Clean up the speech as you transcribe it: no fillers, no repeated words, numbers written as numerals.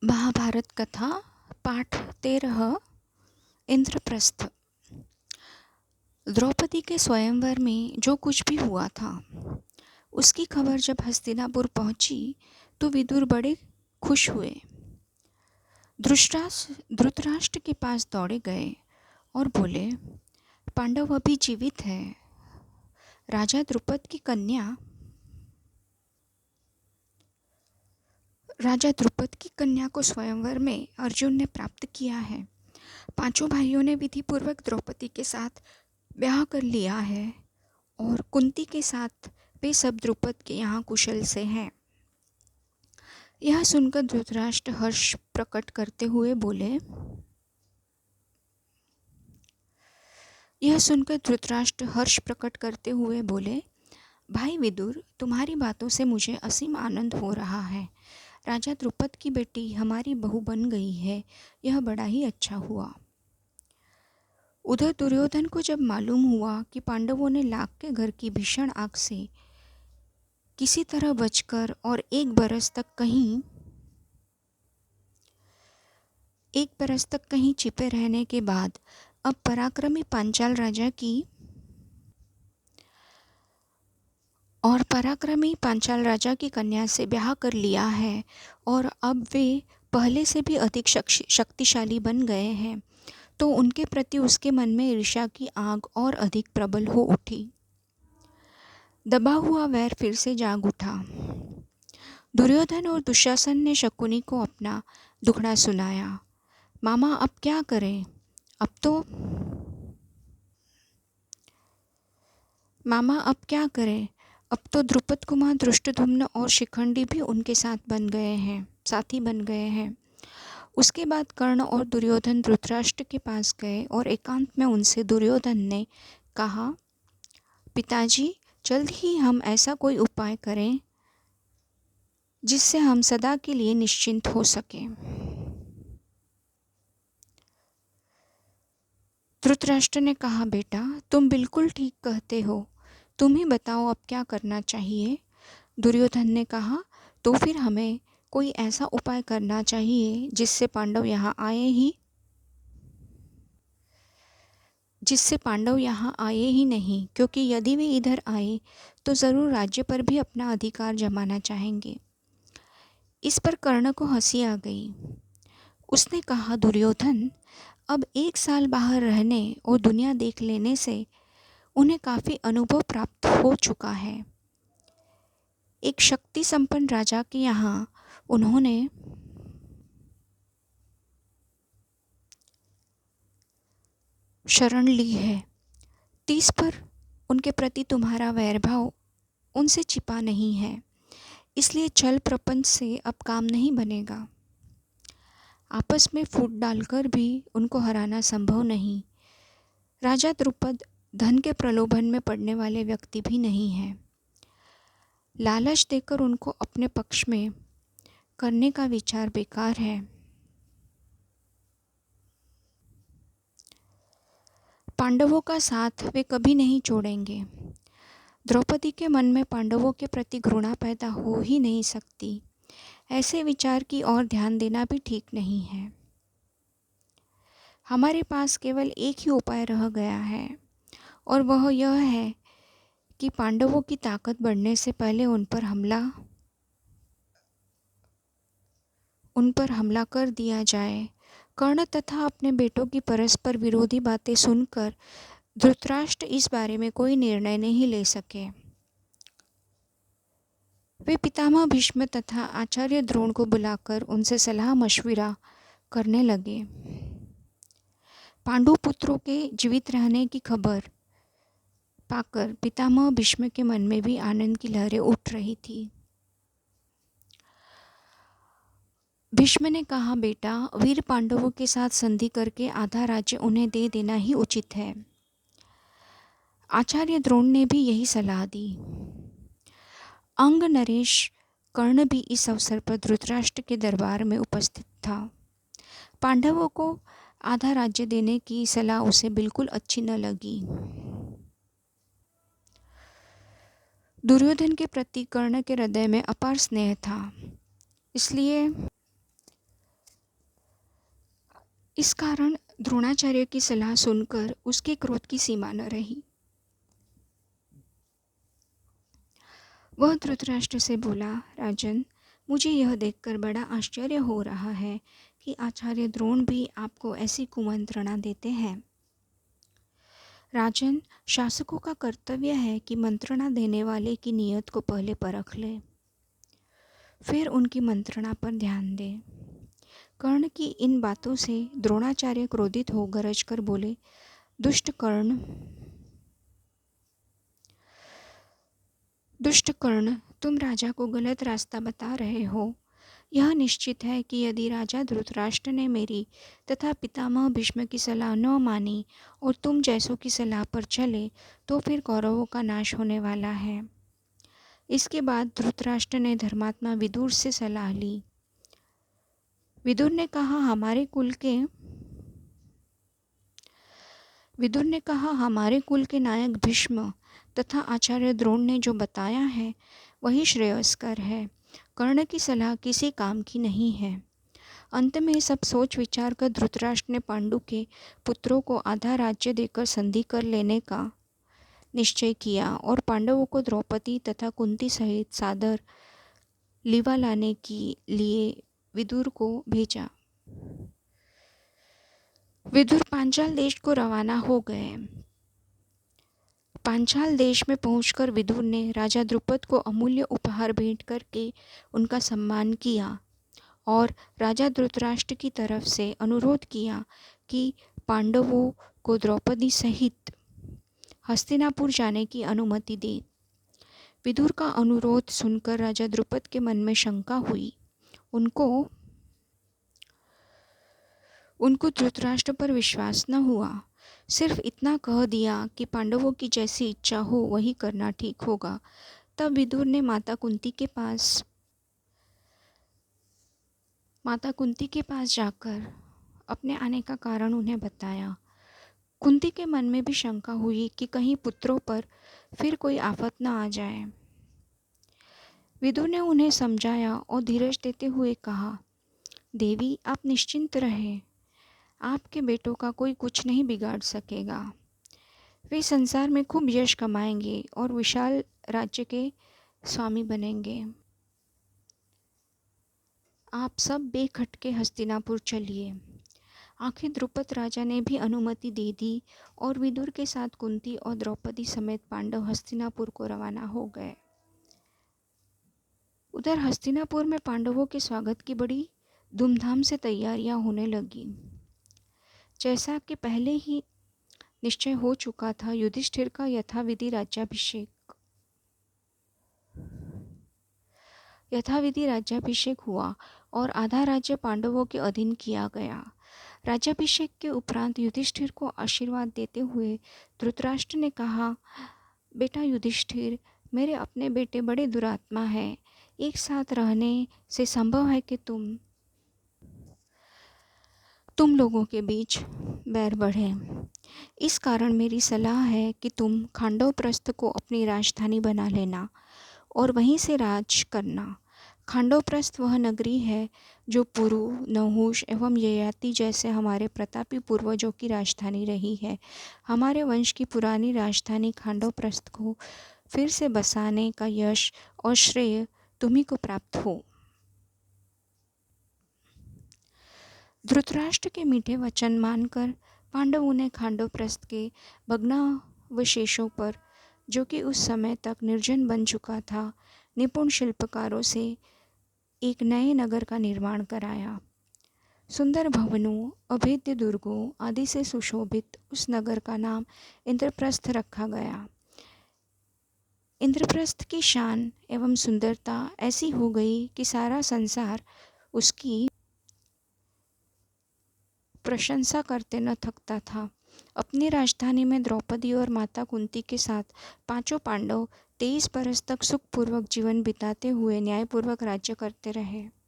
महाभारत कथा पाठ 13 इंद्रप्रस्थ। द्रौपदी के स्वयंवर में जो कुछ भी हुआ था उसकी खबर जब हस्तिनापुर पहुंची तो विदुर बड़े खुश हुए। धृतराष्ट्र के पास दौड़े गए और बोले, पांडव अभी जीवित है। राजा द्रुपद की कन्या को स्वयंवर में अर्जुन ने प्राप्त किया है। पांचों भाइयों ने विधिपूर्वक द्रौपदी के साथ ब्याह कर लिया है और कुंती के साथ वे सब द्रुपद के यहाँ कुशल से हैं। यह सुनकर धृतराष्ट्र हर्ष प्रकट करते हुए बोले, भाई विदुर, तुम्हारी बातों से मुझे असीम आनंद हो रहा है। राजा द्रुपद की बेटी हमारी बहू बन गई है, यह बड़ा ही अच्छा हुआ। उधर दुर्योधन को जब मालूम हुआ कि पांडवों ने लाख के घर की भीषण आग से किसी तरह बचकर और एक बरस तक कहीं छिपे रहने के बाद अब पराक्रमी पांचाल राजा की कन्या से ब्याह कर लिया है और अब वे पहले से भी अधिक शक्तिशाली बन गए हैं, तो उनके प्रति उसके मन में ईर्ष्या की आग और अधिक प्रबल हो उठी। दबा हुआ वैर फिर से जाग उठा। दुर्योधन और दुशासन ने शकुनी को अपना दुखड़ा सुनाया। मामा अब क्या करें? अब तो द्रुपद कुमार धृष्टद्युम्न और शिखंडी भी उनके साथी बन गए हैं। उसके बाद कर्ण और दुर्योधन धृतराष्ट्र के पास गए और एकांत में उनसे दुर्योधन ने कहा, पिताजी, जल्द ही हम ऐसा कोई उपाय करें जिससे हम सदा के लिए निश्चिंत हो सकें। धृतराष्ट्र ने कहा, बेटा, तुम बिल्कुल ठीक कहते हो, तुम ही बताओ अब क्या करना चाहिए। दुर्योधन ने कहा, तो फिर हमें कोई ऐसा उपाय करना चाहिए जिससे पांडव यहाँ आए ही नहीं, क्योंकि यदि वे इधर आए तो जरूर राज्य पर भी अपना अधिकार जमाना चाहेंगे। इस पर कर्ण को हंसी आ गई। उसने कहा, दुर्योधन, अब 1 साल बाहर रहने और दुनिया देख लेने से उन्हें काफ़ी अनुभव प्राप्त हो चुका है। एक शक्ति संपन्न राजा के यहाँ उन्होंने शरण ली है। 30 पर उनके प्रति तुम्हारा वैरभाव उनसे छिपा नहीं है, इसलिए छल प्रपंच से अब काम नहीं बनेगा। आपस में फूट डालकर भी उनको हराना संभव नहीं। राजा द्रुपद धन के प्रलोभन में पड़ने वाले व्यक्ति भी नहीं हैं। लालच देकर उनको अपने पक्ष में करने का विचार बेकार है। पांडवों का साथ वे कभी नहीं छोड़ेंगे। द्रौपदी के मन में पांडवों के प्रति घृणा पैदा हो ही नहीं सकती। ऐसे विचार की ओर ध्यान देना भी ठीक नहीं है। हमारे पास केवल एक ही उपाय रह गया है और वह यह है कि पांडवों की ताकत बढ़ने से पहले उन पर हमला कर दिया जाए। कर्ण तथा अपने बेटों की परस्पर विरोधी बातें सुनकर धृतराष्ट्र इस बारे में कोई निर्णय नहीं ले सके। वे पितामह भीष्म तथा आचार्य द्रोण को बुलाकर उनसे सलाह मशविरा करने लगे। पांडु पुत्रों के जीवित रहने की खबर पाकर पितामह भीष्म के मन में भी आनंद की लहरें उठ रही थी। भीष्म ने कहा, बेटा, वीर पांडवों के साथ संधि करके आधा राज्य उन्हें दे देना ही उचित है। आचार्य द्रोण ने भी यही सलाह दी। अंग नरेश कर्ण भी इस अवसर पर धृतराष्ट्र के दरबार में उपस्थित था। पांडवों को आधा राज्य देने की सलाह उसे बिल्कुल अच्छी न लगी। दुर्योधन के प्रति कर्ण के हृदय में अपार स्नेह था, इसलिए इस कारण द्रोणाचार्य की सलाह सुनकर उसके क्रोध की सीमा न रही। वह धृतराष्ट्र से बोला, राजन, मुझे यह देखकर बड़ा आश्चर्य हो रहा है कि आचार्य द्रोण भी आपको ऐसी कुमंत्रणा देते हैं। राजन, शासकों का कर्तव्य है कि मंत्रणा देने वाले की नीयत को पहले परख ले, फिर उनकी मंत्रणा पर ध्यान दे। कर्ण की इन बातों से द्रोणाचार्य क्रोधित हो गरज कर बोले, दुष्ट कर्ण, तुम राजा को गलत रास्ता बता रहे हो। यह निश्चित है कि यदि राजा धृतराष्ट्र ने मेरी तथा पितामह भीष्म की सलाह न मानी और तुम जैसों की सलाह पर चले तो फिर कौरवों का नाश होने वाला है। इसके बाद धृतराष्ट्र ने धर्मात्मा विदुर से सलाह ली। विदुर ने कहा, हमारे कुल के नायक भीष्म तथा आचार्य द्रोण ने जो बताया है वही श्रेयस्कर है। कर्ण की सलाह किसी काम की नहीं है। अंत में सब सोच विचार कर धृतराष्ट्र ने पांडु के पुत्रों को आधा राज्य देकर संधि कर लेने का निश्चय किया और पांडवों को द्रौपदी तथा कुंती सहित सादर लीवा लाने के लिए विदुर को भेजा। विदुर पांचाल देश को रवाना हो गए। पांचाल देश में पहुंचकर विदुर ने राजा द्रुपद को अमूल्य उपहार भेंट करके उनका सम्मान किया और राजा धृतराष्ट्र की तरफ से अनुरोध किया कि पांडवों को द्रौपदी सहित हस्तिनापुर जाने की अनुमति दे। विदुर का अनुरोध सुनकर राजा द्रुपद के मन में शंका हुई। उनको धृतराष्ट्र पर विश्वास न हुआ। सिर्फ इतना कह दिया कि पांडवों की जैसी इच्छा हो वही करना ठीक होगा। तब विदुर ने माता कुंती के पास जाकर अपने आने का कारण उन्हें बताया। कुंती के मन में भी शंका हुई कि कहीं पुत्रों पर फिर कोई आफत न आ जाए। विदुर ने उन्हें समझाया और धीरज देते हुए कहा, देवी, आप निश्चिंत रहें। आपके बेटों का कोई कुछ नहीं बिगाड़ सकेगा। वे संसार में खूब यश कमाएंगे और विशाल राज्य के स्वामी बनेंगे। आप सब बेखटके हस्तिनापुर चलिए। आखिर द्रुपद राजा ने भी अनुमति दे दी और विदुर के साथ कुंती और द्रौपदी समेत पांडव हस्तिनापुर को रवाना हो गए। उधर हस्तिनापुर में पांडवों के स्वागत की बड़ी धूमधाम से तैयारियां होने लगी। जैसा कि पहले ही निश्चय हो चुका था, युधिष्ठिर का यथाविधि राज्याभिषेक हुआ और आधा राज्य पांडवों के अधीन किया गया। राज्याभिषेक के उपरांत युधिष्ठिर को आशीर्वाद देते हुए धृतराष्ट्र ने कहा, बेटा युधिष्ठिर, मेरे अपने बेटे बड़े दुरात्मा हैं। एक साथ रहने से संभव है कि तुम लोगों के बीच बैर बढ़े। इस कारण मेरी सलाह है कि तुम खांडवप्रस्थ को अपनी राजधानी बना लेना और वहीं से राज करना। खांडवप्रस्थ वह नगरी है जो पुरु, नहुष एवं ययाति जैसे हमारे प्रतापी पूर्वजों की राजधानी रही है। हमारे वंश की पुरानी राजधानी खांडवप्रस्थ को फिर से बसाने का यश और श्रेय तुम्ही को प्राप्त हो। धृतराष्ट्र के मीठे वचन मानकर पांडव उन्हें खांडवप्रस्थ के भग्नावशेषों पर, जो कि उस समय तक निर्जन बन चुका था, निपुण शिल्पकारों से एक नए नगर का निर्माण कराया। सुंदर भवनों, अभेद्य दुर्गों आदि से सुशोभित उस नगर का नाम इंद्रप्रस्थ रखा गया। इंद्रप्रस्थ की शान एवं सुंदरता ऐसी हो गई कि सारा संसार उसकी प्रशंसा करते न थकता था। अपनी राजधानी में द्रौपदी और माता कुंती के साथ पांचों पांडव 23 बरस तक सुखपूर्वक जीवन बिताते हुए न्यायपूर्वक राज्य करते रहे।